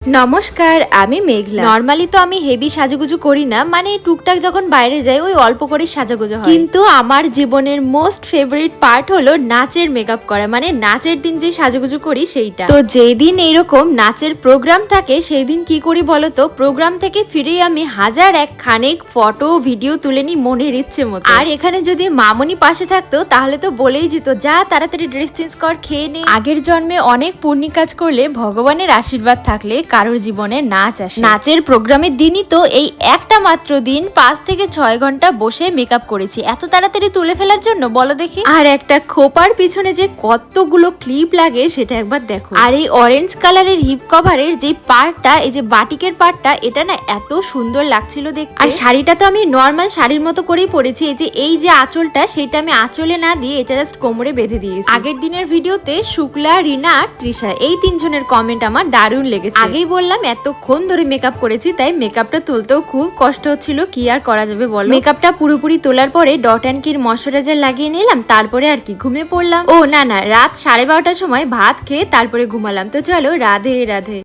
নমস্কার, আমি মেঘলা। নরমালি তো আমি হেভি সাজুগুজু করি না, মানে টুকটাক যখন বাইরে যাই ওই অল্প করে সাজাগুজু হয়। কিন্তু আমার জীবনের মোস্ট ফেভারিট পার্ট হলো নাচের মেকআপ করা, মানে নাচের দিন যে সাজুগুজু করি সেইটা। তো যেই দিন এইরকম নাচের প্রোগ্রাম থাকে সেই দিন কি করি বলতো, প্রোগ্রাম থেকে ফিরেই আমি হাজার এক খানেক ফটো ভিডিও তুলে নি মনের ইচ্ছে মতো। আর এখানে যদি মামনি পাশে থাকতো তাহলে তো বলেই যেত, যা তাড়াতাড়ি ড্রেস চেঞ্জ কর, খেয়ে নে। আগের জন্মে অনেক পুণ্যি কাজ করলে ভগবানের আশীর্বাদ থাকলে কারোর জীবনে নাচ আসে। নাচের প্রোগ্রামের দিনই তো এই একটা মাত্র দিন 5 থেকে 6 ঘন্টা বসে মেকআপ করেছি এত তাড়াতাড়ি তুলে ফেলার জন্য, বলো দেখি। আর একটা খোপার পিছনে যে কতগুলো ক্লিপ লাগে সেটা একবার দেখো। আর এই অরেঞ্জ কালারের হিপ কভারের যে পার্টটা, এই যে বাটিকের পার্টটা, এটা না এত সুন্দর লাগছিল দেখতে। আর শাড়িটা তো আমি নর্মাল শাড়ির মতো করেই পরেছি। এই যে আঁচলটা, সেটা আমি আঁচলে না দিয়ে এটা জাস্ট কোমরে বেঁধে দিয়েছি। আগের দিনের ভিডিওতে শুক্লা, রিনা আর তৃষা এই তিনজনের কমেন্ট আমার দারুণ লেগেছে। আগেই বললাম এতক্ষণ ধরে মেকআপ করেছি, তাই মেকআপটা তুলতেও খুব কষ্ট হচ্ছিল। কি আর করা যাবে বলো। মেকআপটা পুরোপুরি তোলার পরে ডট অ্যান্ড কির ময়শ্চারাইজার লাগিয়ে নিলাম, তারপরে আর কি ঘুমিয়ে পড়লাম। ও না, রাত 12:30টার সময় ভাত খেয়ে তারপরে ঘুমালাম। তো চলো, রাধে রাধে।